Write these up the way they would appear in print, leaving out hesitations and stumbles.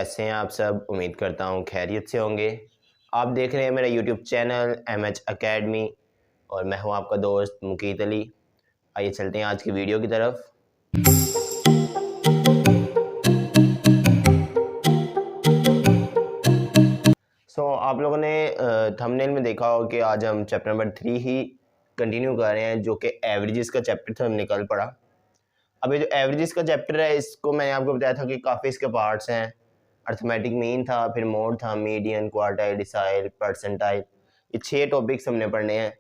कैसे हैं आप सब। उम्मीद करता हूँ खैरियत से होंगे। आप देख रहे हैं मेरा यूट्यूब चैनल MH अकेडमी और मैं हूँ आपका दोस्त मुकीत अली। आइए चलते हैं आज की वीडियो की तरफ। आप लोगों ने थंबनेल में देखा हो कि आज हम चैप्टर नंबर 3 ही कंटिन्यू कर रहे हैं, जो कि एवरेजेस का चैप्टर था, हमने कल पढ़ा। अब ये जो एवरेजेस का चैप्टर है, इसको मैंने आपको बताया था कि काफ़ी इसके पार्ट्स हैं। अर्थमेटिक मीन था, फिर मोड था, मीडियन, क्वार्टाइल, डिसाइल, परसेंटाइल, ये 6 टॉपिक्स हमने पढ़ने हैं।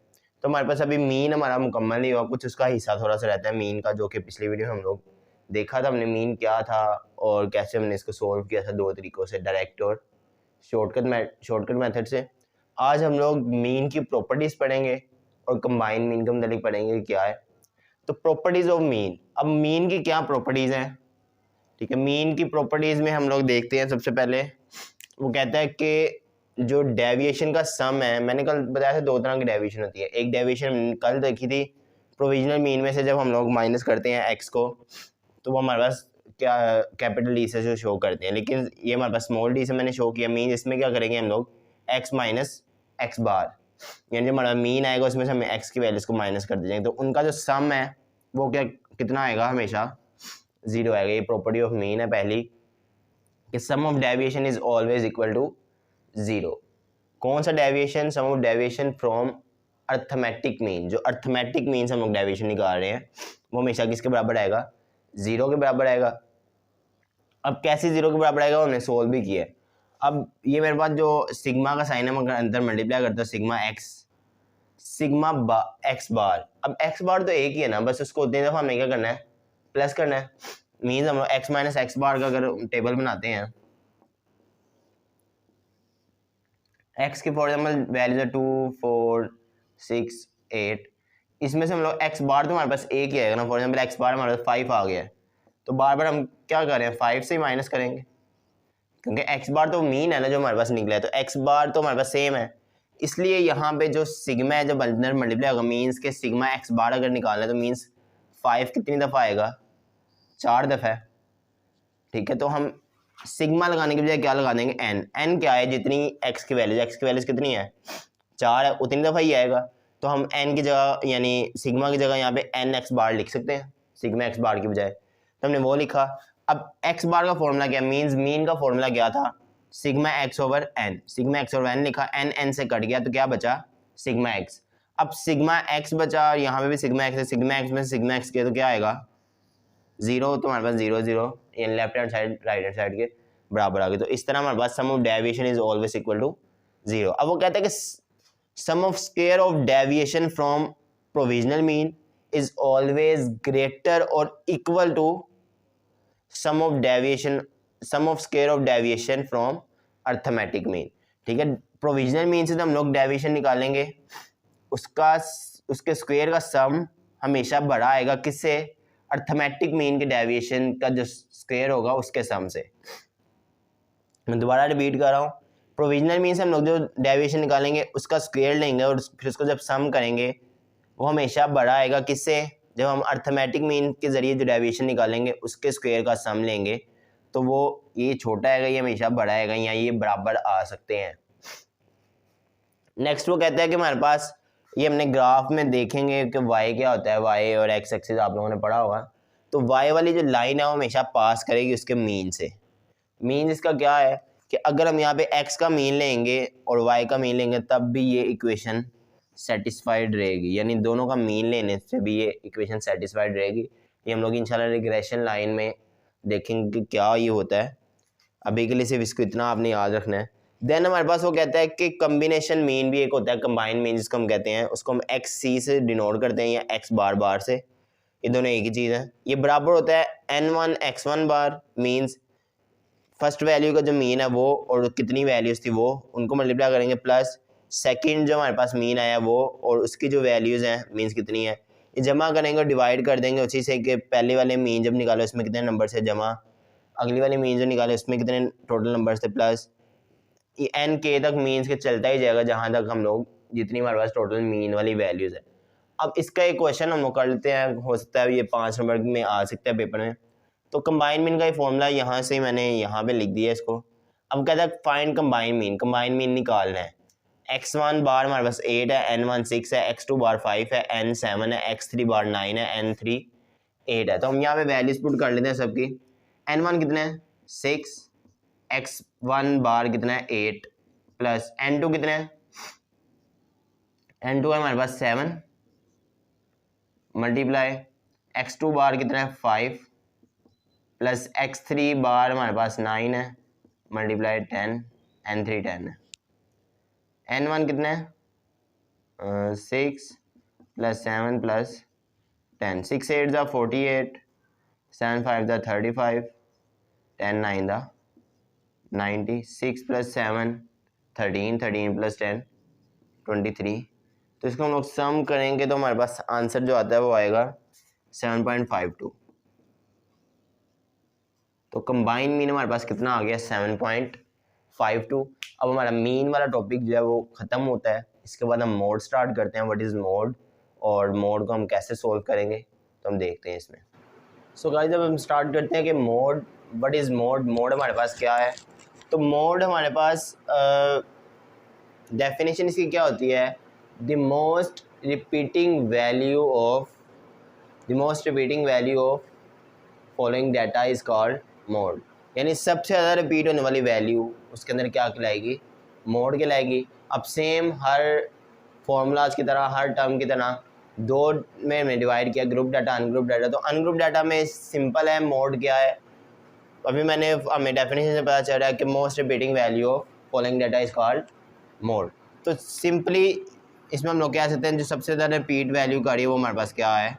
तो हमारे पास अभी मीन हमारा मुकम्मल नहीं हुआ, कुछ उसका हिस्सा थोड़ा सा रहता है मीन का, जो कि पिछली वीडियो में हम लोग देखा था हमने मीन क्या था और कैसे हमने इसको सोल्व किया था, 2 तरीक़ों से, डायरेक्ट और शॉर्टकट मेथड से। आज हम लोग मीन की प्रॉपर्टीज़ पढ़ेंगे और कंबाइन मीन के मतलब पढ़ेंगे क्या है। तो प्रॉपर्टीज़ ऑफ मीन, अब मीन की क्या प्रॉपर्टीज़ हैं, ठीक है। मीन की प्रॉपर्टीज़ में हम लोग देखते हैं, सबसे पहले वो कहता है कि जो डेविएशन का सम है, मैंने कल बताया था 2 तरह की डेविएशन होती है। एक डेविएशन कल देखी थी प्रोविजनल मीन में से, जब हम लोग माइनस करते हैं एक्स को तो वो हमारे पास क्या कैपिटल डी से जो शो करते हैं, लेकिन ये हमारे पास स्मॉल डी से मैंने शो किया मीन। इसमें क्या करेंगे हम लोग, एक्स माइनस एक्स बार, यानी जो हमारा मीन आएगा उसमें से हमें एक्स की वैल्यूज को माइनस कर दीजिएंगे, तो उनका जो सम है वो क्या कितना आएगा, हमेशा 0 आएगा। ये प्रॉपर्टी ऑफ मीन है पहली, कि sum of deviation is always equal to 0। कौन सा deviation, sum of deviation from arithmetic mean. जो अर्थमेटिक मीन से हम लोग डेविएशन निकाल रहे हैं वो हमेशा किसके बराबर आएगा, 0 के बराबर आएगा। अब कैसे 0 के बराबर आएगा, उन्हें सोल्व भी किया है। अब ये मेरे पास जो सिग्मा का साइन है, मैं अंदर मल्टीप्लाई करता हूँ सिग्मा एक्स बार। अब एक्स बार तो एक ही है ना, बस उसको उतनी दफ़ा हमें क्या करना है, प्लस करना है। मीन्स हम लोग एक्स माइनस एक्स बार का अगर टेबल बनाते हैं, एक्स की फॉर एग्जाम्पल वैल्यूज है 2 4 6 8, इसमें से हम लोग एक्स बार तो हमारे पास एक ही आएगा ना। फॉर एग्जाम्पल एक्स बार हमारे पास 5 आ गया है, तो बार बार हम क्या कर रहे हैं, 5 से ही माइनस करेंगे, क्योंकि एक्स बार तो मीन है ना जो हमारे पास निकला है, तो एक्स बार तो हमारे पास सेम है। इसलिए यहाँ पे जो सिग्मा है जब अंदर मल्टीप्लाई होगा, मीन्स के सिग्मा एक्स बार अगर निकालना है तो मीन्स 5 कितनी दफ़ा आएगा, 4 दफ़ा है, ठीक है। तो हम सिग्मा लगाने के बजाय क्या लगा देंगे, एन क्या है, जितनी एक्स की वैल्यूज कितनी है, 4 है, उतनी दफ़ा ही आएगा। तो हम एन की जगह यानी सिग्मा की जगह यहाँ पे एन एक्स बार लिख सकते हैं, सिग्मा एक्स बार की बजाय, तो हमने वो लिखा। अब एक्स बार का फॉर्मूला क्या, मीन का फॉर्मूला क्या था, सिग्मा एक्स ओवर एन लिखा, एन से कट गया तो क्या बचा, सिग्मा एक्स। अब सिग्मा एक्स बचा और यहाँ पे भी सिग्मा एक्स है, सिग्मा एक्स में सिग्मा एक्स किया तो क्या आएगा, 0। तो हमारे पास 0 0 यानी left hand side right hand side के बराबर आ गए। तो इस तरह हमारे पास sum of deviation is always equal to 0। अब वो कहता है कि sum of square of deviation from provisional mean is always greater और equal to sum of square of deviation from arithmetic mean, ठीक है। प्रोविजनल मीन से तो हम लोग डेविएशन निकालेंगे, उसके स्क्वायर का सम हमेशा बड़ा आएगा, किससे, अर्थमेटिक मीन के डेविएशन का जो स्क्वायर होगा उसके सम से। मैं दोबारा रिपीट कर रहा हूँ, प्रोविजनल मीन से हम लोग जो डेविएशन निकालेंगे उसका स्क्वायर लेंगे और फिर उसको जब सम करेंगे वो हमेशा बड़ा आएगा, किससे, जब हम अर्थमेटिक मीन के जरिए जो डेविएशन निकालेंगे उसके स्क्वायर का सम लेंगे तो वो ये छोटा आएगा, ये हमेशा बड़ा आएगा, या ये बराबर आ सकते हैं। नेक्स्ट वो कहता है कि हमारे पास ये हमने ग्राफ में देखेंगे कि y क्या होता है, y और x एक्सिस आप लोगों ने पढ़ा होगा। तो y वाली जो लाइन है वो हमेशा पास करेगी उसके मीन से। मीन इसका क्या है कि अगर हम यहाँ पे x का मीन लेंगे और y का मीन लेंगे तब भी ये इक्वेशन सेटिस्फाइड रहेगी, यानी दोनों का मीन लेने से भी ये इक्वेशन सेटिस्फाइड रहेगी। ये हम लोग इंशाल्लाह रिग्रेशन लाइन में देखेंगे कि क्या ये होता है। अभी के लिए सिर्फ इसको इतना आपने याद रखना है। देन हमारे पास वो कहता है कि कम्बिनेशन मीन भी एक होता है, कंबाइन मीन जिसको हम कहते हैं, उसको हम एक्स सी से डिनोट करते हैं या एक्स बार बार से, ये दोनों एक ही चीज़ है। ये बराबर होता है n1 x1 बार, मीन्स फर्स्ट वैल्यू का जो मीन है वो और कितनी वैल्यूज़ थी वो उनको मल्टीप्लाई करेंगे, प्लस सेकंड जो हमारे पास मीन आया वो और उसकी जो वैल्यूज़ हैं मीन्स कितनी है, ये जमा करेंगे और डिवाइड कर देंगे उसी से कि पहले वाले मीन जब निकालो इसमें कितने नंबर से, जमा अगली वाली मीन जो निकाले उसमें कितने टोटल नंबर से, प्लस ये एन के तक मीन्स के चलता ही जाएगा जहाँ तक हम लोग जितनी हमारे पास टोटल मीन वाली वैल्यूज़ है। अब इसका एक क्वेश्चन हम लोग कर लेते हैं, हो सकता है ये 5 नंबर में आ सकता है पेपर में। तो कंबाइन मीन का ये फॉर्मूला यहाँ से मैंने यहाँ पे लिख दिया इसको, अब कहता है फाइंड कंबाइन मीन निकालना है। x1 बार हमारे पास 8 है, n1 6 है, x2 बार 5 है, n 7 है, x3 बार 9 है, n3 8 है। तो हम यहाँ पे वैल्यूज पुट कर लेते हैं सबकी। n1 कितना है 6, x1 बार कितना है 8 प्लस n2 कितना है, n2 है हमारे पास 7 मल्टीप्लाई x2 बार कितना है 5 प्लस x3 बार हमारे पास 9 है मल्टीप्लाई 10, n3 10 है। n1 कितना है 6 प्लस 7 प्लस 10, 6 8 ज़ा 48, 7 5 ज़ा 35, 10 9 ज़ा 90, 6 प्लस 7 13, 13 प्लस 10 23। तो इसको हम लोग सम करेंगे तो हमारे पास आंसर जो आता है वो आएगा 7.52। तो कंबाइन मीन हमारे पास कितना आ गया 7.52। अब हमारा मीन वाला टॉपिक जो है वो ख़त्म होता है। इसके बाद हम मोड स्टार्ट करते हैं, व्हाट इज़ मोड, और मोड को हम कैसे सोल्व करेंगे तो हम देखते हैं इसमें। सो गाइस जब हम स्टार्ट करते हैं कि mode, what is mode, mode हमारे पास क्या है। तो मोड हमारे पास डेफिनेशन इसकी क्या होती है, the most repeating value of following data is called mode. यानी सबसे ज़्यादा रिपीट होने वाली वैल्यू उसके अंदर क्या कहलाएगी, मोड कहलाएगी। अब सेम हर फॉर्मूलाज की तरह, हर टर्म की तरह दो में हमने डिवाइड किया, ग्रुप डाटा अनग्रुप डाटा। तो अनग्रुप डाटा में सिंपल है, मोड क्या है अभी हमें डेफिनेशन से पता चल रहा है कि most repeating value of following data is called mode. तो सिंपली इसमें हम लोग कह सकते हैं जो सबसे ज़्यादा रिपीट वैल्यू करी है वो हमारे पास क्या है,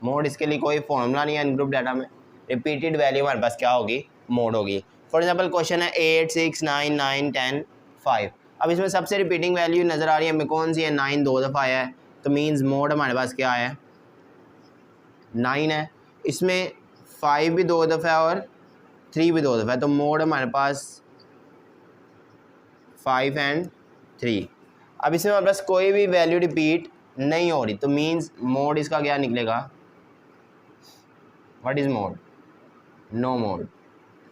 मोड। इसके लिए कोई फॉर्मूला नहीं है अनग्रुप डाटा में, रिपीटेड वैल्यू हमारे पास क्या होगी, मोड होगी। फॉर एग्जांपल क्वेश्चन है 8 6 9 9 10 5। अब इसमें सबसे रिपीटिंग वैल्यू नज़र आ रही है हमें कौन सी है, 9 दो दफ़ा आया है, तो मींस मोड हमारे पास क्या है 9 है। इसमें 5 भी दो दफ़ा है और 3 भी दो दफ़ा है, तो मोड हमारे पास 5 एंड 3। अब इसमें हमारे पास कोई भी वैल्यू रिपीट नहीं हो रही, तो मींस मोड इसका क्या निकलेगा, what is mode, no mode.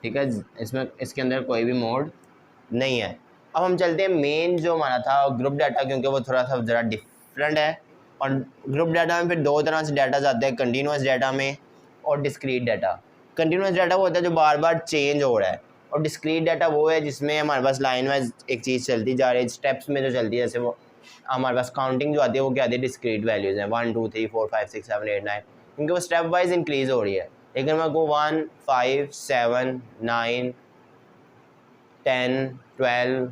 ठीक है, इसमें इसके अंदर कोई भी मोड नहीं है। अब हम चलते हैं मेन जो हमारा था ग्रुप डाटा, क्योंकि वो थोड़ा सा ज़रा डिफरेंट है। और ग्रुप डाटा में फिर दो तरह से डाटा आते हैं, कंटिन्यूस डाटा में और डिस्क्रीट डाटा। कंटिन्यूस डाटा वो होता है जो बार बार चेंज हो रहा है, और डिस्क्रीट डाटा वो है जिसमें हमारे पास लाइन वाइज एक चीज़ चलती जा रही है, स्टेप्स में जो चलती है। जैसे वो हमारे पास काउंटिंग जो आती है वो क्या आती है, डिस्क्रीट वैल्यूज़ हैं 1 2 3 4 5 6 7 8 9, क्योंकि वो स्टेप वाइज इंक्रीज़ हो रही है। लेकिन मैं को 1 5 7 9 10 12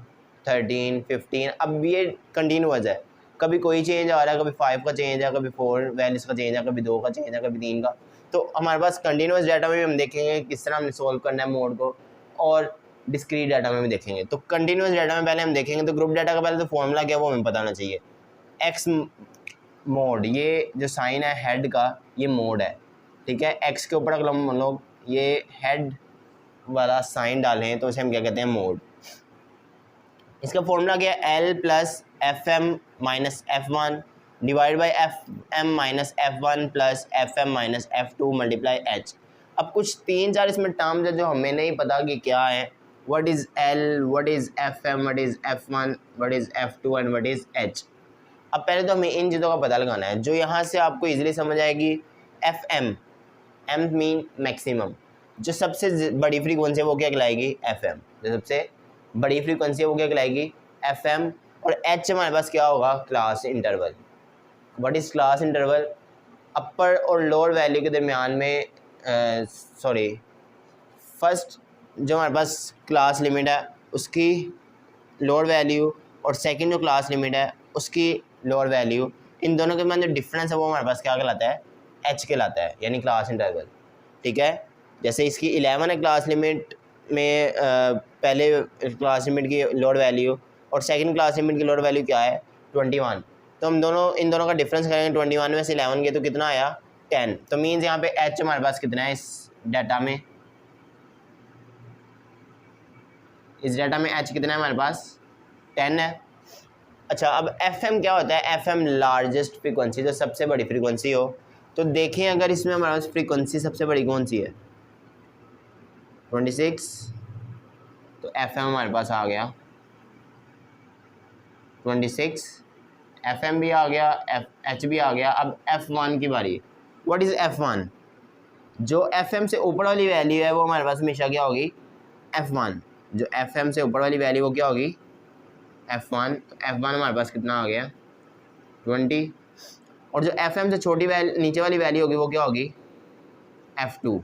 13 15, अब ये कंटिन्यूअस है, कभी कोई चेंज आ रहा है, कभी 5 का चेंज है, कभी 4 वैल्यूज़ का चेंज है, कभी 2 का चेंज है, कभी 3 का। तो हमारे पास कंटिन्यूअस डाटा में भी हम देखेंगे किस तरह हमने सोल्व करना है मोड को, और डिस्क्रीट डाटा में भी देखेंगे। तो कंटिन्यूअस डाटा में पहले हम देखेंगे, तो ग्रुप डाटा का पहले तो फॉर्मूला क्या है वो हमें पता होना चाहिए। एक्स मोड, ये जो साइन है हेड का, ये मोड है। ठीक है, एक्स के ऊपर अगर हम लोग ये हेड वाला साइन डालें तो उसे हम क्या कहते हैं, मोड। इसका फॉर्मूला क्या है, L plus F M minus F one divide by F M minus F one plus F M minus F two multiply H. अब कुछ 3 4 इसमें टर्म्स है जो हमें नहीं पता कि क्या है, what is L, what is F M, what is F one, what is F two and what is H. अब पहले तो हमें इन चीज़ों का पता लगाना है, जो यहाँ से आपको इजीली समझ आएगी। F M, M mean maximum, जो सबसे बड़ी फ्रीक्वेंसी है वो क्या कहलाएगी, एफ एम। जो सबसे बड़ी फ्रीक्वेंसी है वो क्या कहलाएगी, एफ एम। और एच हमारे पास क्या होगा, class interval. What is class interval, upper और लोअर वैल्यू के दरमियान में फर्स्ट जो हमारे पास क्लास लिमिट है उसकी लोअर वैल्यू, और सेकंड जो क्लास लिमिट है उसकी लोअर वैल्यू, इन दोनों के अंदर डिफरेंस है वो हमारे पास क्या कहलाता है, एच कहलाता है, यानी क्लास इंटरवल। ठीक है, जैसे इसकी 11 है क्लास लिमिट में, पहले क्लास लिमिट की लोअर वैल्यू और सेकंड क्लास लिमिट की लोअर वैल्यू क्या है, 21। तो हम इन दोनों का डिफरेंस करेंगे, 21 में से 11 के तो कितना आया, 10। तो मीन्स यहाँ पे एच हमारे पास कितना है, इस डाटा में एच कितना है हमारे पास, 10 है। अच्छा, अब एफ एम क्या होता है, एफ एम लार्जेस्ट फ्रीक्वेंसी, जो सबसे बड़ी फ्रीक्वेंसी हो। तो देखें अगर इसमें हमारे पास फ्रीक्वेंसी सबसे बड़ी कौन सी है, 26, तो एफ एम हमारे पास आ गया 26, एफ एम भी आ गया, एफ एच भी आ गया। अब एफ वन की बारी। What is F one? जो एफ एम से ऊपर वाली वैल्यू है वो हमारे पास हमेशा क्या होगी? F one. जो एफ एम से ऊपर वाली वैल्यू वो क्या होगी? F one. तो एफ वन हमारे पास कितना आ गया? 20। और जो एफ एम से छोटी वैल्यू नीचे वाली वैल्यू होगी वो क्या होगी? F two.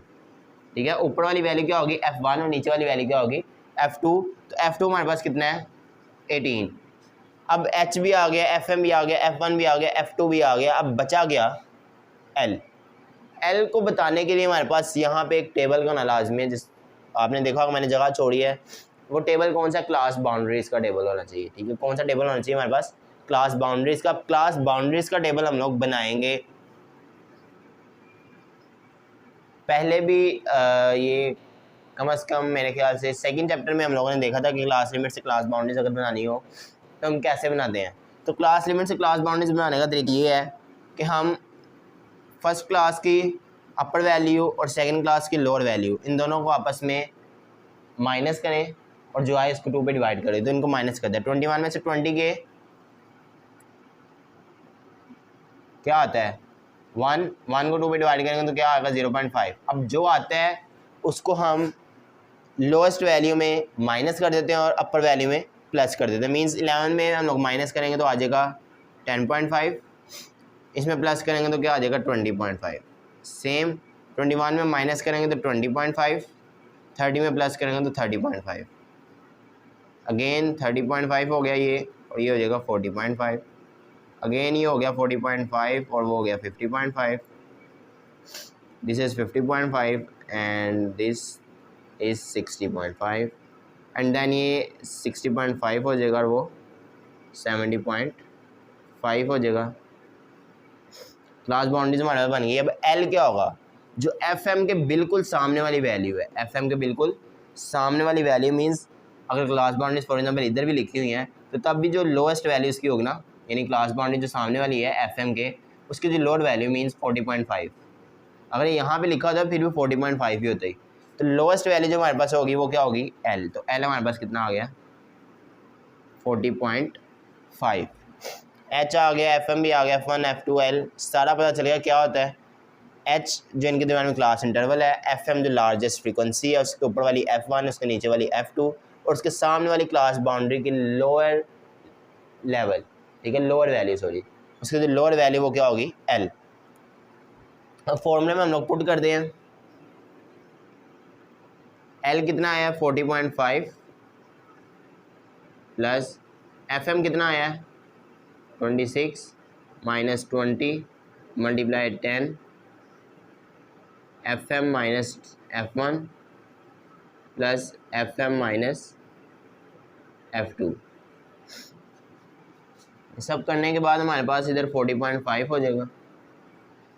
ठीक है, ऊपर वाली वैल्यू क्या होगी? एफ वन, और नीचे वाली वैल्यू क्या होगी? F two. तो एफ टू हमारे पास कितना है? 18। अब एच भी आ गया, एफ एम भी आ गया, एफ वन भी आ गया, एफ टू भी आ गया। अब बचा गया एल। एल को बताने के लिए हमारे पास यहाँ पे एक टेबल का ना लाजमी है। जिस आपने देखा होगा मैंने जगह छोड़ी है, वो टेबल कौन सा? क्लास बाउंड्रीज का टेबल होना चाहिए। ठीक है, कौन सा टेबल होना चाहिए हमारे पास? क्लास बाउंड्रीज का। क्लास बाउंड्रीज का टेबल हम लोग बनाएंगे। पहले भी ये कम से कम मेरे ख्याल से सेकंड चैप्टर में हम लोगों ने देखा था कि क्लास लिमिट से क्लास बाउंड्रीज अगर बनानी हो तो हम कैसे बनाते हैं। तो क्लास लिमिट से क्लास बाउंड्रीज बनाने का तरीका ये है कि हम फर्स्ट क्लास की अपर वैल्यू और सेकंड क्लास की लोअर वैल्यू, इन दोनों को आपस में माइनस करें और जो है इसको 2 पे डिवाइड करें। तो इनको माइनस कर दें। 21 में से 20 के क्या आता है? 1 को 2 पे डिवाइड करेंगे तो क्या आएगा? 0.5। अब जो आता है उसको हम लोएस्ट वैल्यू में माइनस कर देते हैं और अपर वैल्यू में प्लस कर देते हैं। मींस 11 में हम लोग माइनस करेंगे तो आ जाएगा 10.5, इसमें प्लस करेंगे तो क्या आ जाएगा? 20.5। सेम 21 में माइनस करेंगे तो 20.5, 30 में प्लस करेंगे तो 30.5, अगेन 30.5 हो गया ये, और ये हो जाएगा 40.5, अगेन ये हो गया 40.5 और वो हो गया 50.5। This is 50.5 and this is 60.5 and then ये 60.5 हो जाएगा और वो 70.5 हो जाएगा। क्लास बाउंड्रीज हमारे पास बन गई। अब एल क्या होगा? जो एफ एम के बिल्कुल सामने वाली वैल्यू है, एफ एम के बिल्कुल सामने वाली वैल्यू मींस अगर क्लास बाउंड्रीज फॉर एग्जाम्पल इधर भी लिखी हुई हैं तो तब भी जो लोएस्ट वैल्यू उसकी होगी ना, यानी क्लास बाउंड्री जो सामने वाली है एफ एम के, उसकी जो लोअर वैल्यू मींस 40.5। अगर यहाँ पे लिखा होता फिर भी 40.5 ही होता ही। तो लोएस्ट वैल्यू जो हमारे पास होगी वो क्या होगी? एल। तो एल हमारे पास कितना आ गया? 40.5। एच आ गया, एफ एम भी आ गया, F1 F2 L सारा पता चल गया क्या होता है। एच जो इनके दरमियान में क्लास इंटरवल है, एफ एम जो लार्जेस्ट फ्रीक्वेंसी है, उसके ऊपर वाली F1, उसके नीचे वाली F2 और उसके सामने वाली क्लास बाउंड्री की लोअर लेवल, ठीक है, लोअर वैल्यू सॉरी, उसकी जो लोअर वैल्यू वो क्या होगी? एल। अब फॉर्मूले में हम लोग पुट कर दें, एल कितना आया? 40.5 प्लस एफ एम कितना आया? 26 minus 20 multiply 10 F M minus F1 plus F M minus F2। सब करने के बाद हमारे पास इधर 40.5 हो जाएगा।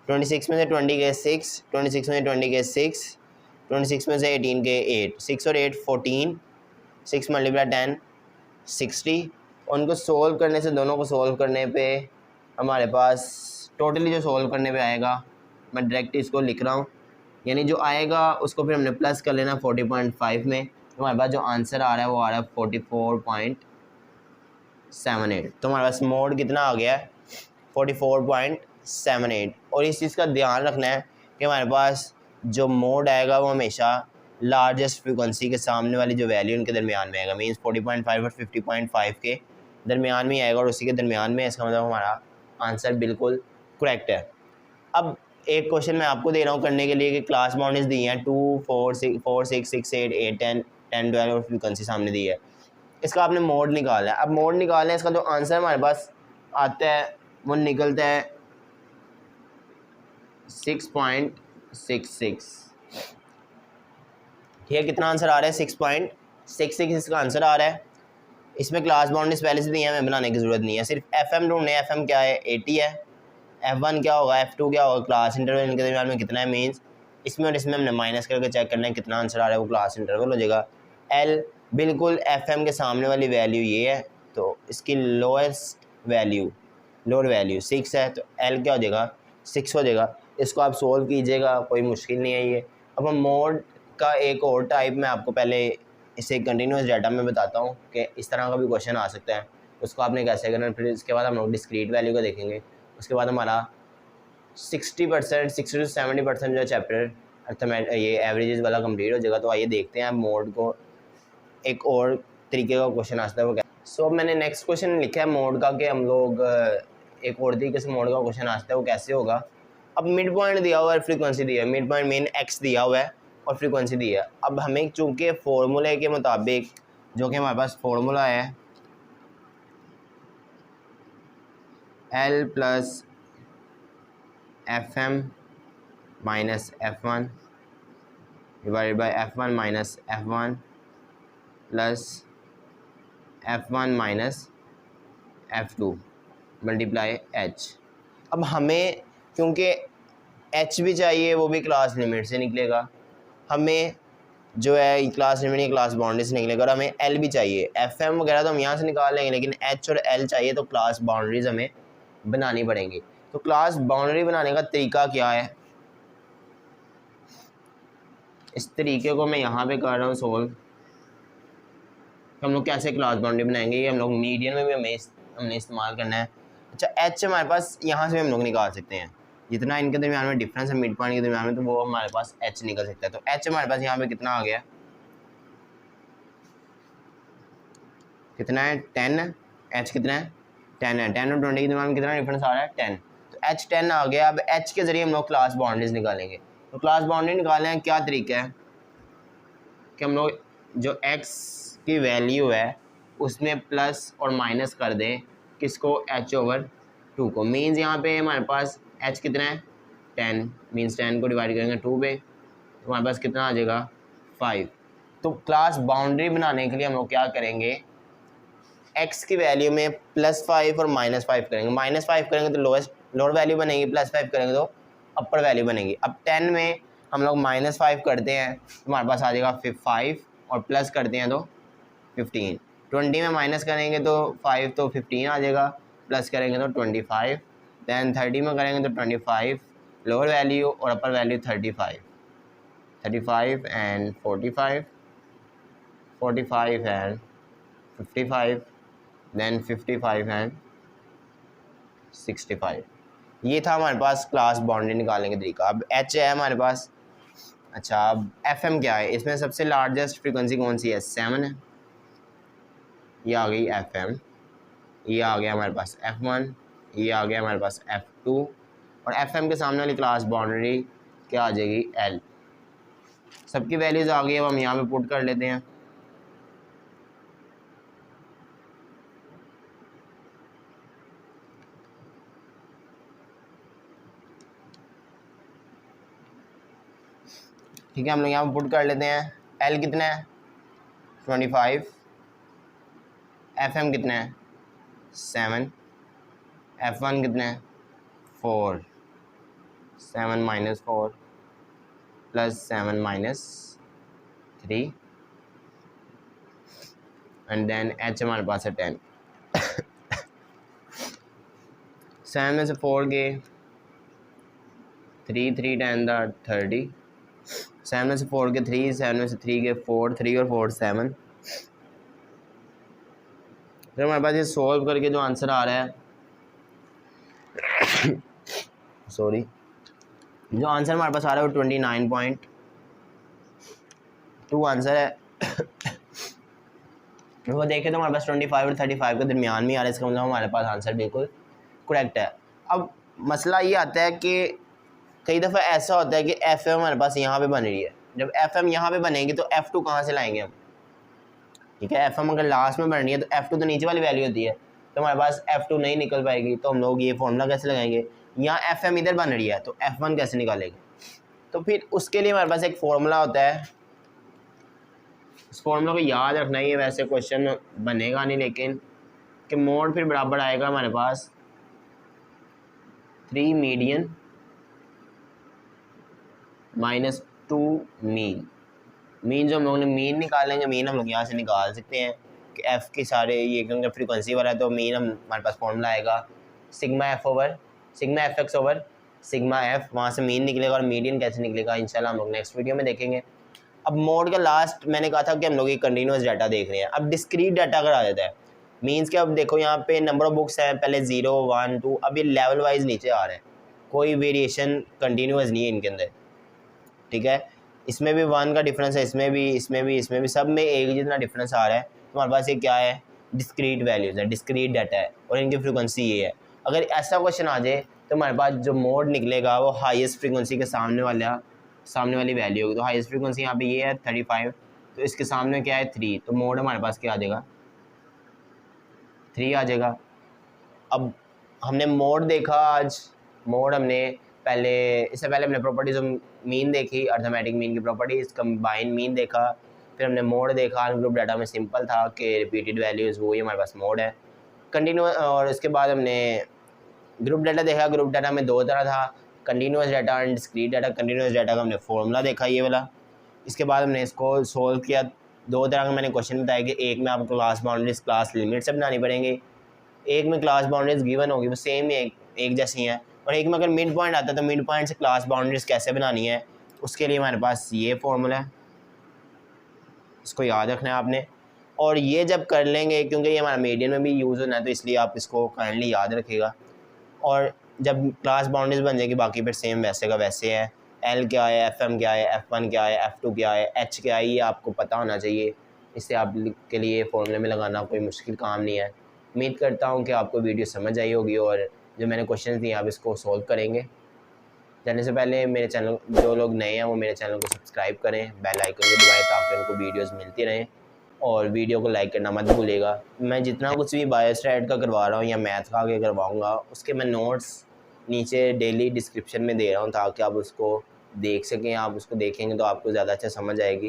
26 में से 20 के 6, 26 में से 20 के 6, 26 में से 18 के 8, 6 और 8 14, 6 मल्टीप्लाई 10 60। उनको सोल्व करने से, दोनों को सोल्व करने पे हमारे पास टोटली जो सोल्व करने पे आएगा, मैं डायरेक्ट इसको लिख रहा हूँ, यानी जो आएगा उसको फिर हमने प्लस कर लेना 40.5 में। तो हमारे पास जो आंसर आ रहा है वो आ रहा है 44.78। तो हमारे पास मोड कितना आ गया है? 44.78। और इस चीज़ का ध्यान रखना है कि हमारे पास जो मोड आएगा वो हमेशा लार्जेस्ट फ्रीक्वेंसी के सामने वाली जो वैल्यू उनके दरमियान में आएगा। मीन्स 40.5 और 50.5 के दरमियान में आएगा और उसी के दरमियान में, इसका मतलब हमारा आंसर बिल्कुल करेक्ट है। अब एक क्वेश्चन मैं आपको दे रहा हूँ करने के लिए कि क्लास बाउंड्रीज दी हैं 2 4 6 6 8 8 10 10 12 और फ्रीक्वेंसी सामने दी है। इसका आपने मोड निकालना है। अब मोड निकालना है, इसका जो आंसर हमारे पास आता है वो निकलता है 6.66। ठीक है, कितना आंसर आ रहा है? 6.66 इसका आंसर आ रहा है। इसमें क्लास बाउंड्रीज पहले से दी है, हमें बनाने की ज़रूरत नहीं है। सिर्फ एफ एम ढूंढने, एफ एम क्या है? 80 है। F1 क्या होगा? F2 क्या होगा? क्लास इंटरवल इनके दरमियान में कितना है? मीन्स इसमें और इसमें हमने माइनस करके चेक करना है कितना आंसर आ रहा है, वो क्लास इंटरवल हो जाएगा। L बिल्कुल FM के सामने वाली वैल्यू ये है, तो इसकी लोएस्ट वैल्यू, लोअर वैल्यू 6 है, तो L क्या हो जाएगा? 6 हो जाएगा। इसको आप सोल्व कीजिएगा, कोई मुश्किल नहीं है ये। अब हम मोड का एक और टाइप मैं आपको पहले इसे कंटिन्यूस डाटा में बताता हूँ कि इस तरह का भी क्वेश्चन आ सकता है, उसको आपने कैसे करना है। फिर इसके बाद हम लोग डिस्क्रीट वैल्यू को देखेंगे। उसके बाद हमारा 60% 60 से 70% जो चैप्टर ये एवरेजेस वाला कंप्लीट हो जाएगा। तो आइए देखते हैं मोड को, एक और तरीके का क्वेश्चन आता है वो क्या। सो मैंने नेक्स्ट क्वेश्चन लिखा है मोड का, कि हम लोग एक और तरीके से मोड का क्वेश्चन आता है वो कैसे होगा। अब मिड पॉइंट दिया हुआ है, फ्रीक्वेंसी दिया है, मिड पॉइंट मेन एक्स दिया हुआ है और फ्रीक्वेंसी दी है। अब हमें चूँकि फार्मूले के मुताबिक जो कि हमारे पास फार्मूला है L plus F M minus F1 divided by F1 minus F1 plus F1 minus F2 multiply H। अब हमें क्योंकि H भी चाहिए, वो भी क्लास लिमिट से निकलेगा, हमें जो है क्लास लिमिट या क्लास बाउंड्री से निकलेगा, और हमें L भी चाहिए। FM वगैरह तो हम यहाँ से निकाल लेंगे, लेकिन H और L चाहिए तो क्लास बाउंड्रीज हमें बनानी पड़ेंगी। तो क्लास बाउंड्री बनाने का तरीका क्या है, इस तरीके को मैं यहाँ पे कर रहा हूँ सोल्व। हम लोग कैसे क्लास बाउंड्री बनाएंगे, ये हम लोग मीडियन में भी हमने इस्तेमाल करना है। अच्छा, H हमारे पास यहाँ से भी हम लोग निकाल सकते हैं, जितना इनके दरमियान में डिफरेंस है मिड पॉइंट के दरमियान में, तो वो हमारे पास H निकल सकता है। तो H हमारे पास यहाँ पे कितना आ गया, कितना है 10 है। H कितना है 10 है। 10 और 20 के दरमियान में कितना डिफरेंस आ रहा है 10। तो H 10 आ गया। अब H के ज़रिए हम लोग क्लास बाउंड्रीज निकालेंगे। तो क्लास बाउंड्री निकालने का क्या तरीका है कि हम लोग जो X की वैल्यू है उसमें प्लस और माइनस कर दें किसको, H/2 को। मीन्स यहाँ पे हमारे पास H कितना है 10, मीन्स 10 को डिवाइड करेंगे 2 पे, तो हमारे पास कितना आ जाएगा 5। तो क्लास बाउंड्री बनाने के लिए हम लोग क्या करेंगे, X की वैल्यू में +5 और -5 करेंगे। -5 करेंगे तो लोअर वैल्यू बनेगी, +5 करेंगे तो अपर वैल्यू बनेगी। अब 10 में हम लोग -5 करते हैं तो हमारे पास आ जाएगा 5, और प्लस करते हैं तो 15। 20 में माइनस करेंगे तो 5 तो 15 आ जाएगा, प्लस करेंगे तो 25। दैन 30 में करेंगे तो 25 लोअर वैल्यू और upper value 35 and 45 and 55 than 55 and 65। ये था हमारे पास क्लास बाउंड्री निकालने का तरीका। अब H है हमारे पास। अच्छा, अब FM क्या है, इसमें सबसे लार्जेस्ट फ्रीक्वेंसी कौन सी है, 7 है। ये आ गई FM, ये आ गया हमारे पास F1, ये आ गया हमारे पास F2, और FM के सामने वाली क्लास बाउंड्री क्या आ जाएगी L। सबकी वैल्यूज़ आ गई, अब हम यहाँ पे पुट कर लेते हैं। ठीक है, हम लोग यहाँ पे पुट कर लेते हैं। L कितना है 25, FM कितना है 7, F1 कितना है 4, 7 - 4 प्लस 7 - 3 एंड देन H हमारे पास है 10। 7 में से 4 गए 3, 3 10 30, 7 में से 4 के 3, 7 में से 3 के 4, 3 और 4 7। फिर हमारे पास ये सॉल्व करके जो आंसर आ रहा है सॉरी, जो आंसर हमारे पास आ रहा है वो 29.2 आंसर है। वो देखें तो हमारे पास 25 और 35 के दरमियान में आ रहा है, इसका मतलब हमारे पास आंसर बिल्कुल करेक्ट है। अब मसला ये आता है कि कई दफ़ा ऐसा होता है कि FM हमारे पास यहाँ पे बन रही है। जब FM यहाँ पे बनेगी तो F2 कहाँ से लाएंगे हम, ठीक है। FM अगर लास्ट में बन रही है तो F2 तो नीचे वाली वैल्यू होती है, तो हमारे पास F2 नहीं निकल पाएगी। तो हम लोग ये फॉर्मूला कैसे लगाएंगे, यहाँ FM इधर बन रही है तो F1 कैसे निकालेंगे। तो फिर उसके लिए हमारे पास एक फॉर्मूला होता है, उस फॉर्मूला को याद रखना ही है। वैसे क्वेश्चन बनेगा नहीं, लेकिन कि मोड फिर बराबर आएगा हमारे पास 3 मीडियन -2 मीन। मीन जो हम लोगों ने मीन निकालेंगे, मीन हम लोग यहाँ से निकाल सकते हैं कि F की सारे ये क्योंकि फ्रीक्वेंसी वाला है तो मीन हमारे पास फॉर्मूला आएगा sigma FX over sigma F, वहाँ से मीन निकलेगा। और मीडियन कैसे निकलेगा इंशाल्लाह हम लोग नेक्स्ट वीडियो में देखेंगे। अब मोड का लास्ट मैंने कहा था कि हम लोग ये कंटिन्यूस डाटा देख रहे हैं। अब डिस्क्रीट डाटा अगर आ जाता है मीन्स कि अब देखो यहाँ पे नंबर ऑफ बुक्स है, पहले 0 1 2, अब ये लेवल वाइज नीचे आ रहे हैं, कोई वेरिएशन कंटिन्यूस नहीं है इनके अंदर, ठीक है। इसमें भी 1 का डिफरेंस है, इसमें भी सब में एक जितना डिफरेंस आ रहा है। तो हमारे पास ये क्या है, डिस्क्रीट वैल्यूज़ है, डिस्क्रीट डाटा है और इनकी फ्रीक्वेंसी ये है। अगर ऐसा क्वेश्चन आ जाए तो हमारे पास जो मोड निकलेगा वो हाईएस्ट फ्रीक्वेंसी के सामने वाली वैल्यू होगी। तो हाईएस्ट फ्रीक्वेंसी यहाँ पे ये है 35, तो इसके सामने क्या है 3, तो मोड हमारे पास क्या आ जाएगा 3 आ जाएगा। अब हमने मोड देखा आज, मोड हमने इससे पहले हमने प्रॉपर्टीज मीन देखी, अर्थमेटिक मीन की प्रॉपर्टीज, कंबाइन मीन देखा, फिर हमने मोड देखा। अनग्रुप डाटा में सिंपल था कि रिपीटेड वैल्यूज़ वो ही हमारे पास मोड है कंटिन्यू। और उसके बाद हमने ग्रुप डाटा देखा। ग्रुप डाटा में 2 तरह था, continuous data and discrete data. Continuous data का हमने फॉर्मूला देखा ये वाला। इसके बाद हमने इसको सोल्व किया। 2 तरह का मैंने क्वेश्चन बताया कि एक में आपको क्लास बाउंड्रीज क्लास लिमिट से बनानी पड़ेंगी, एक में क्लास बाउंड्रीज गिवन होगी वो सेम ही एक जैसी हैं, और एक में अगर मिड पॉइंट आता है तो मिड पॉइंट से क्लास बाउंड्रीज कैसे बनानी है उसके लिए हमारे पास ये फॉर्मूला है, इसको याद रखना है आपने। और ये जब कर लेंगे, क्योंकि ये हमारा मीडियन में भी यूज़ होना है तो इसलिए आप इसको काइंडली याद रखिएगा। और जब क्लास बाउंड्रीज बन जाएगी बाकी फिर सेम वैसे का वैसे है। एल क्या है, एफ एम क्या है, F1 क्या है, F2 क्या है, एच क्या है, ये आपको पता होना चाहिए। इससे आप के लिए फॉर्मूले में लगाना कोई मुश्किल काम नहीं है। उम्मीद करता हूँ कि आपको वीडियो समझ आई होगी और जो मैंने क्वेश्चन दिए आप इसको सॉल्व करेंगे। जाने से पहले मेरे चैनल, जो लोग नए हैं वो मेरे चैनल को सब्सक्राइब करें, बेल आइकन को दबाएं ताकि उनको वीडियोस मिलती रहें, और वीडियो को लाइक करना मत भूलिएगा। मैं जितना कुछ भी बायोस्टैट का करवा रहा हूँ या मैथ का आगे करवाऊँगा उसके मैं नोट्स नीचे डेली डिस्क्रिप्शन में दे रहा हूँ ताकि आप उसको देख सकें। आप उसको देखेंगे तो आपको ज़्यादा अच्छा समझ आएगी,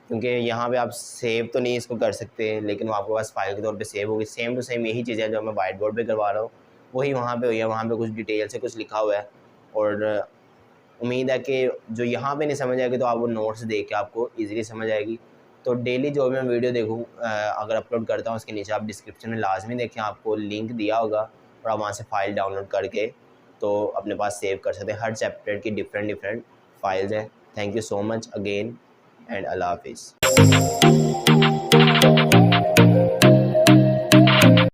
क्योंकि यहाँ पे आप सेव तो नहीं इसको कर सकते लेकिन वो आपके पास फाइल के तौर पे सेव होगी। सेम टू सेम यही चीज़ है जो मैं वाइट बोर्ड पे करवा रहा हूँ वही वहाँ पे हुई है, वहाँ पे कुछ डिटेल से कुछ लिखा हुआ है। और उम्मीद है कि जो यहाँ पे नहीं समझ आएगी तो आप वो नोट्स देख के आपको ईज़िली समझ आएगी। तो डेली जो भी मैं वीडियो देखूँ अगर अपलोड करता हूँ उसके नीचे आप डिस्क्रिप्शन में लाजमी देखें, आपको लिंक दिया होगा और आप वहाँ से फ़ाइल डाउनलोड करके तो अपने पास सेव कर सकते हैं। हर चैप्टर की डिफरेंट फाइल्स हैं। Thank you so much again and Allah हाफिज़।